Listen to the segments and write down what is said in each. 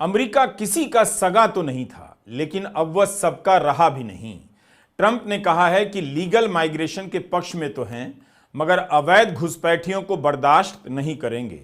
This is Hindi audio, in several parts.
अमेरिका किसी का सगा तो नहीं था, लेकिन अब वह सबका रहा भी नहीं। ट्रंप ने कहा है कि लीगल माइग्रेशन के पक्ष में तो हैं, मगर अवैध घुसपैठियों को बर्दाश्त नहीं करेंगे।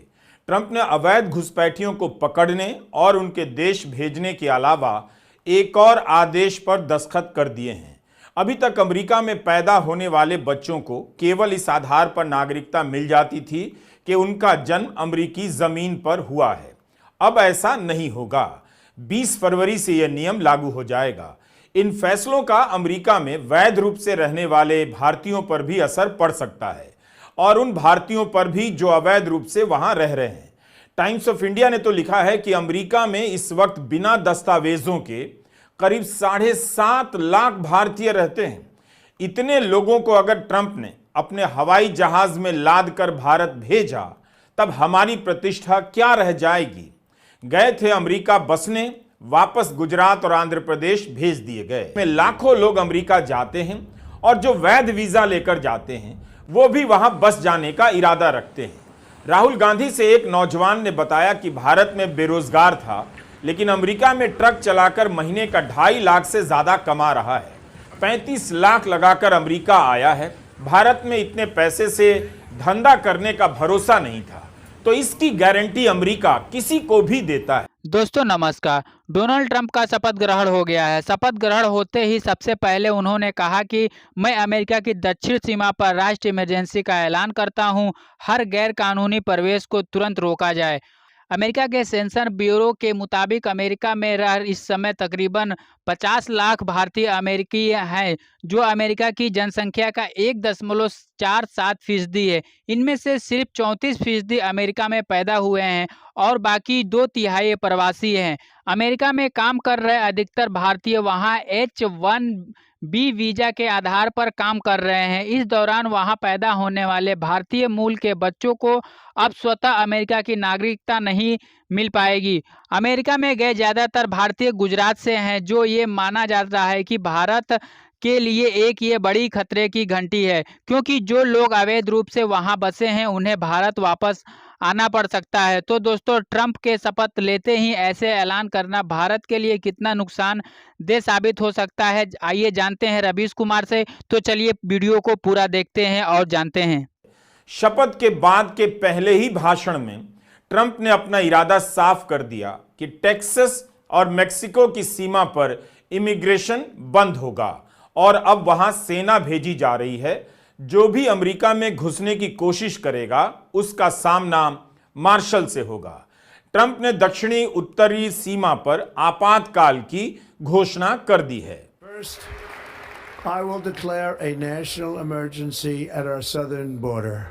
ट्रंप ने अवैध घुसपैठियों को पकड़ने और उनके देश भेजने के अलावा एक और आदेश पर दस्तखत कर दिए हैं। अभी तक अमेरिका में पैदा होने वाले बच्चों को केवल इस आधार पर नागरिकता मिल जाती थी कि उनका जन्म अमेरिकी जमीन पर हुआ है। अब ऐसा नहीं होगा। 20 फरवरी से यह नियम लागू हो जाएगा। इन फैसलों का अमेरिका में वैध रूप से रहने वाले भारतीयों पर भी असर पड़ सकता है और उन भारतीयों पर भी जो अवैध रूप से वहां रह रहे हैं। टाइम्स ऑफ इंडिया ने तो लिखा है कि अमेरिका में इस वक्त बिना दस्तावेजों के करीब 7.5 लाख भारतीय रहते हैं। इतने लोगों को अगर ट्रंप ने अपने हवाई जहाज में लाद कर भारत भेजा, तब हमारी प्रतिष्ठा क्या रह जाएगी। गए थे अमेरिका बसने, वापस गुजरात और आंध्र प्रदेश भेज दिए गए। में लाखों लोग अमेरिका जाते हैं और जो वैध वीजा लेकर जाते हैं वो भी वहां बस जाने का इरादा रखते हैं। राहुल गांधी से एक नौजवान ने बताया कि भारत में बेरोजगार था, लेकिन अमेरिका में ट्रक चलाकर महीने का 2.5 लाख से ज्यादा कमा रहा है। 35 लाख लगाकर अमेरिका आया है। भारत में इतने पैसे से धंधा करने का भरोसा नहीं था, तो इसकी गारंटी अमेरिका किसी को भी देता है। दोस्तों नमस्कार। डोनाल्ड ट्रंप का शपथ ग्रहण हो गया है। शपथ ग्रहण होते ही सबसे पहले उन्होंने कहा कि मैं अमेरिका की दक्षिण सीमा पर राष्ट्रीय इमरजेंसी का ऐलान करता हूं। हर गैर कानूनी प्रवेश को तुरंत रोका जाए। अमेरिका के सेंसस ब्यूरो के मुताबिक अमेरिका में रह इस समय तकरीबन 50 लाख भारतीय अमेरिकी हैं, जो अमेरिका की जनसंख्या का 1.47% है। इनमें से सिर्फ 34% अमेरिका में पैदा हुए हैं और बाकी 2/3 प्रवासी हैं। अमेरिका में काम कर रहे अधिकतर भारतीय वहां H-1B वीजा के आधार पर काम कर रहे हैं। इस दौरान वहां पैदा होने वाले भारतीय मूल के बच्चों को अब स्वतः अमेरिका की नागरिकता नहीं मिल पाएगी। अमेरिका में गए ज़्यादातर भारतीय गुजरात से हैं, जो ये माना जाता है कि भारत के लिए एक ये बड़ी खतरे की घंटी है, क्योंकि जो लोग अवैध रूप से वहां बसे हैं उन्हें भारत वापस आना पड़ सकता है। तो दोस्तों, ट्रंप के शपथ लेते ही ऐसे ऐलान करना भारत के लिए कितना नुकसानदेह साबित हो सकता है, आइए जानते हैं रवीश कुमार से। तो चलिए वीडियो को पूरा देखते हैं और जानते हैं। शपथ के बाद के पहले ही भाषण में ट्रंप ने अपना इरादा साफ कर दिया कि टेक्सास और मेक्सिको की सीमा पर इमिग्रेशन बंद होगा और अब वहां सेना भेजी जा रही है। जो भी अमेरिका में घुसने की कोशिश करेगा उसका सामना मार्शल से होगा। ट्रंप ने दक्षिणी उत्तरी सीमा पर आपातकाल की घोषणा कर दी है। I will declare a national emergency at our southern border.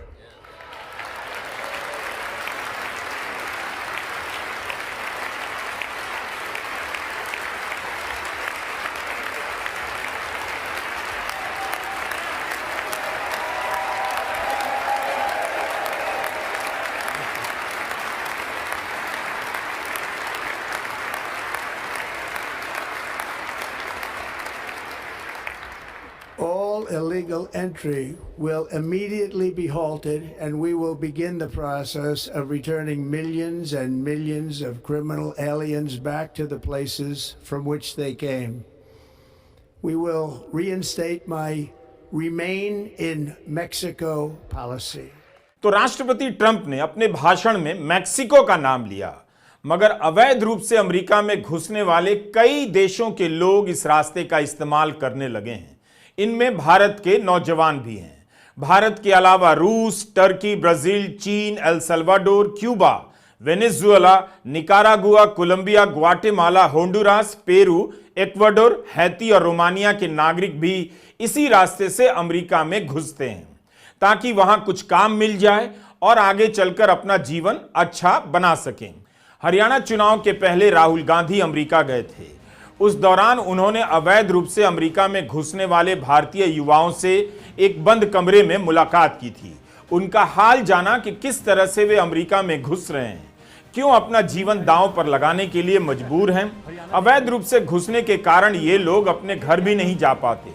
All illegal entry will immediately be halted, and we will begin the process of returning millions and millions of criminal aliens back to the places from which they came. We will reinstate my Remain in Mexico policy. तो राष्ट्रपति ट्रंप ने अपने भाषण में मैक्सिको का नाम लिया, मगर अवैध रूप से अमेरिका में घुसने वाले कई देशों के लोग इस रास्ते का इस्तेमाल करने लगे हैं। इनमें भारत के नौजवान भी हैं। भारत के अलावा रूस, टर्की, ब्राजील, चीन, El Salvador, Cuba, Venezuela, Nicaragua, Colombia, Guatemala, Honduras, Peru, Ecuador, Haiti और रोमानिया के नागरिक भी इसी रास्ते से अमेरिका में घुसते हैं ताकि वहां कुछ काम मिल जाए और आगे चलकर अपना जीवन अच्छा बना सकें। हरियाणा चुनाव के पहले राहुल गांधी अमेरिका गए थे। उस दौरान उन्होंने अवैध रूप से अमेरिका में घुसने वाले भारतीय युवाओं से एक बंद कमरे में मुलाकात की थी। उनका हाल जाना कि किस तरह से वे अमेरिका में घुस रहे हैं, क्यों अपना जीवन दांव पर लगाने के लिए मजबूर हैं। अवैध रूप से घुसने के कारण ये लोग अपने घर भी नहीं जा पाते।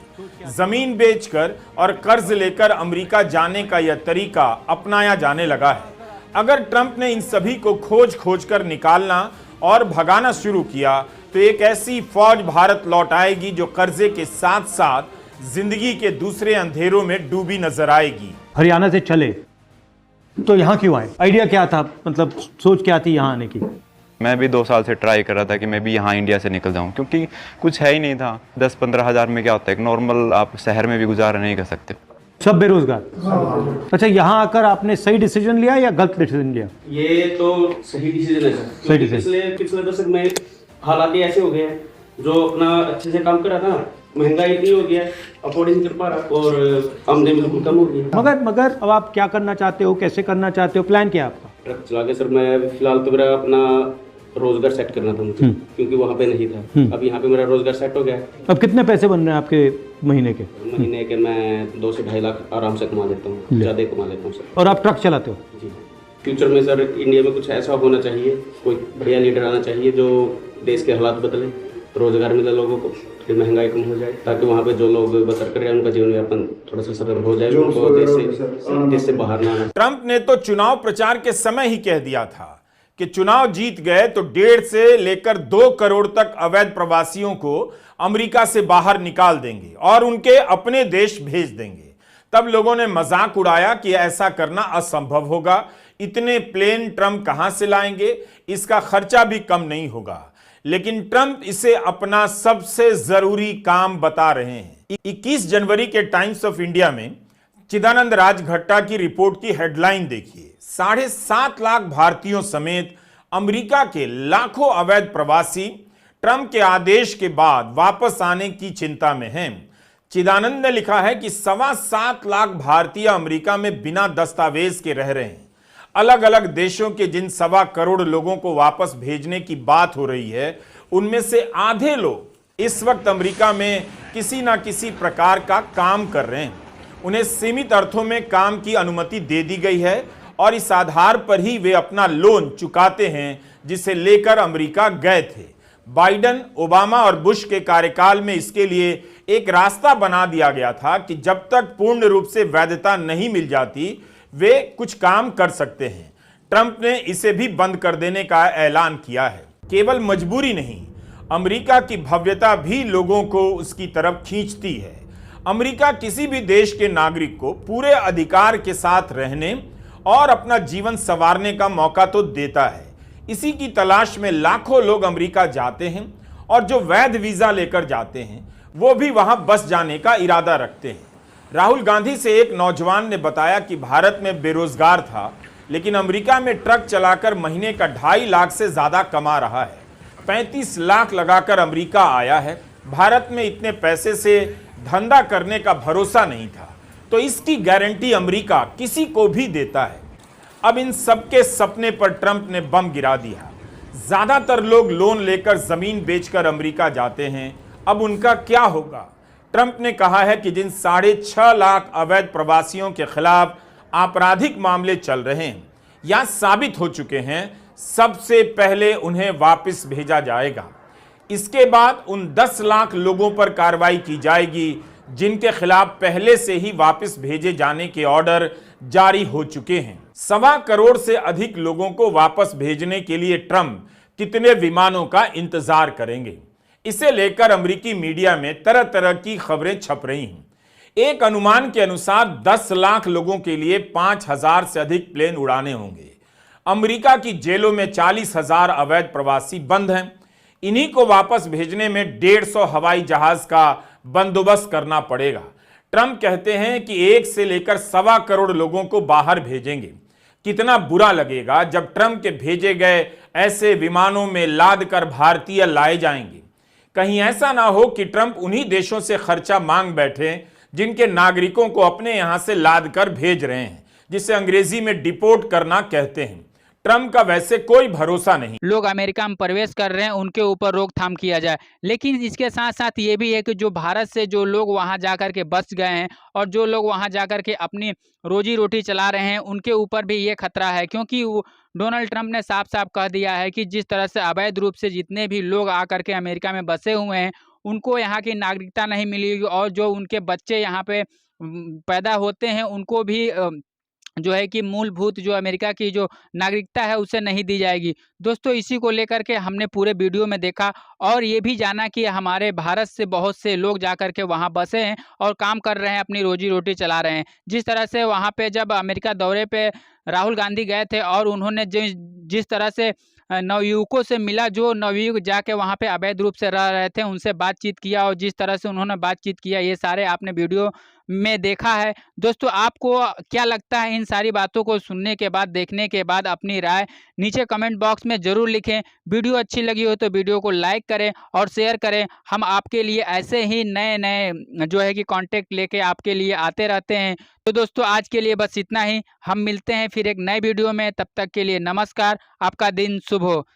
जमीन बेचकर और कर्ज लेकर अमेरिका जाने का यह तरीका अपनाया जाने लगा है। अगर ट्रंप ने इन सभी को खोज खोज कर निकालना और भगाना शुरू किया तो एक ऐसी फौज भारत लौट आएगी जो कर्जे के साथ साथ जिंदगी के दूसरे अंधेरों में डूबी नजर आएगी। हरियाणा से चले तो यहाँ क्यों आए? आइडिया क्या था, मतलब सोच क्या थी यहाँ आने की? मैं भी 2 साल से ट्राई कर रहा था कि मैं भी यहाँ इंडिया से निकल जाऊँ, क्योंकि कुछ है ही नहीं था। 10-15 हज़ार में क्या होता है, एक नॉर्मल आप शहर में भी गुजारा नहीं कर सकते। सब बेरोजगार। अच्छा, यहाँ आकर आपने सही डिसीजन लिया या गलत डिसीजन लिया? ये तो सही डिसीजन है सर। सही डिसीजन। पिछले दशक में हालात ही ऐसे हो गए हैं, जो अपना अच्छे से काम कर रहा था, महंगाई इतनी हो गया, अफोर्ड नहीं कर पा रहा और आमदनी बिल्कुल कम हो गई। मगर अब आप क्या करना चाहते हो, कैसे करना चाहते हो, प्लान क्या है आपका? ट्रक चला के सर मैं फिलहाल तो मेरा अपना रोजगार सेट करना था मुझे, क्योंकि वहाँ पे नहीं था। अब यहाँ पे मेरा रोजगार सेट हो गया। अब कितने पैसे बन रहे हैं आपके महीने के? महीने के मैं 2 से 2.5 लाख आराम से कमा लेता हूँ, ज़्यादा ही कमा लेता हूँ सर। और आप ट्रक चलाते हो? जी। फ्यूचर में सर इंडिया में कुछ ऐसा होना चाहिए, कोई बढ़िया लीडर आना चाहिए जो देश के हालात बदले, रोजगार मिले लोगों को, फिर महंगाई कम हो जाए, ताकि वहाँ पे जो लोग बसर कर रहे हैं उनका जीवन यापन थोड़ा सा सरल हो जाए, उनको देश से बाहर ना आना। ट्रंप ने तो चुनाव प्रचार के समय ही कह दिया था कि चुनाव जीत गए तो 1.5 से लेकर 2 करोड़ तक अवैध प्रवासियों को अमेरिका से बाहर निकाल देंगे और उनके अपने देश भेज देंगे। तब लोगों ने मजाक उड़ाया कि ऐसा करना असंभव होगा, इतने प्लेन ट्रंप कहां से लाएंगे, इसका खर्चा भी कम नहीं होगा। लेकिन ट्रंप इसे अपना सबसे जरूरी काम बता रहे हैं। 21 जनवरी के टाइम्स ऑफ इंडिया में चिदानंद राजघट्टा की रिपोर्ट की हेडलाइन देखिए। 7.5 लाख भारतीयों समेत अमेरिका के लाखों अवैध प्रवासी ट्रंप के आदेश के बाद वापस आने की चिंता में हैं। चिदानंद ने लिखा है कि 7.25 लाख भारतीय अमेरिका में बिना दस्तावेज के रह रहे हैं। अलग अलग देशों के जिन 1.25 करोड़ लोगों को वापस भेजने की बात हो रही है, उनमें से आधे लोग इस वक्त अमेरिका में किसी ना किसी प्रकार का काम कर रहे हैं। उन्हें सीमित अर्थों में काम की अनुमति दे दी गई है और इस आधार पर ही वे अपना लोन चुकाते हैं जिसे लेकर अमेरिका गए थे। बाइडेन, ओबामा और बुश के कार्यकाल में इसके लिए एक रास्ता बना दिया गया था कि जब तक पूर्ण रूप से वैधता नहीं मिल जाती वे कुछ काम कर सकते हैं। ट्रंप ने इसे भी बंद कर देने का ऐलान किया है। केवल मजबूरी नहीं, अमेरिका की भव्यता भी लोगों को उसकी तरफ खींचती है। अमेरिका किसी भी देश के नागरिक को पूरे अधिकार के साथ रहने और अपना जीवन संवारने का मौका तो देता है। इसी की तलाश में लाखों लोग अमेरिका जाते हैं और जो वैध वीजा लेकर जाते हैं वो भी वहां बस जाने का इरादा रखते हैं। राहुल गांधी से एक नौजवान ने बताया कि भारत में बेरोजगार था, लेकिन अमेरिका में ट्रक चलाकर महीने का 2.5 लाख से ज्यादा कमा रहा है। 35 लाख लगाकर अमेरिका आया है। भारत में इतने पैसे से धंधा करने का भरोसा नहीं था, तो इसकी गारंटी अमेरिका किसी को भी देता है। अब इन सबके सपने पर ट्रंप ने बम गिरा दिया। ज्यादातर लोग लोन लेकर जमीन बेचकर अमेरिका जाते हैं। अब उनका क्या होगा? ट्रंप ने कहा है कि जिन 6.5 लाख अवैध प्रवासियों के खिलाफ आपराधिक मामले चल रहे हैं या साबित हो चुके हैं, सबसे पहले उन्हें वापस भेजा जाएगा। इसके बाद उन 10 लाख लोगों पर कार्रवाई की जाएगी जिनके खिलाफ पहले से ही वापस भेजे जाने के ऑर्डर जारी हो चुके हैं। 1.25 करोड़ से अधिक लोगों को वापस भेजने के लिए ट्रंप कितने विमानों का इंतजार करेंगे, इसे लेकर अमेरिकी मीडिया में तरह तरह की खबरें छप रही हैं। एक अनुमान के अनुसार 10 लाख लोगों के लिए 5,000 से अधिक प्लेन उड़ाने होंगे। अमेरिका की जेलों में 40,000 अवैध प्रवासी बंद हैं। इन्हीं को वापस भेजने में 150 हवाई जहाज का बंदोबस्त करना पड़ेगा। ट्रंप कहते हैं कि 1 से लेकर 1.25 करोड़ लोगों को बाहर भेजेंगे। कितना बुरा लगेगा जब ट्रंप के भेजे गए ऐसे विमानों में लाद कर भारतीय लाए जाएंगे। कहीं ऐसा ना हो कि ट्रंप उन्हीं देशों से खर्चा मांग बैठे जिनके नागरिकों को अपने यहां से लाद कर भेज रहे हैं, जिसे अंग्रेजी में डिपोर्ट करना कहते हैं। ट्रंप का वैसे कोई भरोसा नहीं। लोग अमेरिका में प्रवेश कर रहे हैं उनके ऊपर रोकथाम किया जाए, लेकिन इसके साथ साथ ये भी है कि जो भारत से जो लोग वहां जाकर के बस गए हैं और जो लोग वहां जाकर के अपनी रोजी रोटी चला रहे हैं उनके ऊपर भी ये खतरा है, क्योंकि डोनाल्ड ट्रंप ने साफ साफ कह दिया है कि जिस तरह से अवैध रूप से जितने भी लोग आकर के अमेरिका में बसे हुए हैं उनको यहाँ की नागरिकता नहीं मिलेगी और जो उनके बच्चे यहाँ पे पैदा होते हैं उनको भी जो है कि मूलभूत जो अमेरिका की जो नागरिकता है उसे नहीं दी जाएगी। दोस्तों इसी को लेकर के हमने पूरे वीडियो में देखा और ये भी जाना कि हमारे भारत से बहुत से लोग जाकर के वहाँ बसे हैं और काम कर रहे हैं, अपनी रोजी रोटी चला रहे हैं। जिस तरह से वहाँ पे जब अमेरिका दौरे पे राहुल गांधी गए थे और उन्होंने जिस तरह से नवयुवकों से मिला, जो नवयुवक जाके वहाँ पे अवैध रूप से रह रहे थे उनसे बातचीत किया और जिस तरह से उन्होंने बातचीत किया, ये सारे आपने वीडियो में देखा है। दोस्तों आपको क्या लगता है इन सारी बातों को सुनने के बाद, देखने के बाद? अपनी राय नीचे कमेंट बॉक्स में ज़रूर लिखें। वीडियो अच्छी लगी हो तो वीडियो को लाइक करें और शेयर करें। हम आपके लिए ऐसे ही नए नए जो है कि कॉन्टेंट लेके आपके लिए आते रहते हैं। तो दोस्तों आज के लिए बस इतना ही। हम मिलते हैं फिर एक नए वीडियो में, तब तक के लिए नमस्कार। आपका दिन शुभ हो।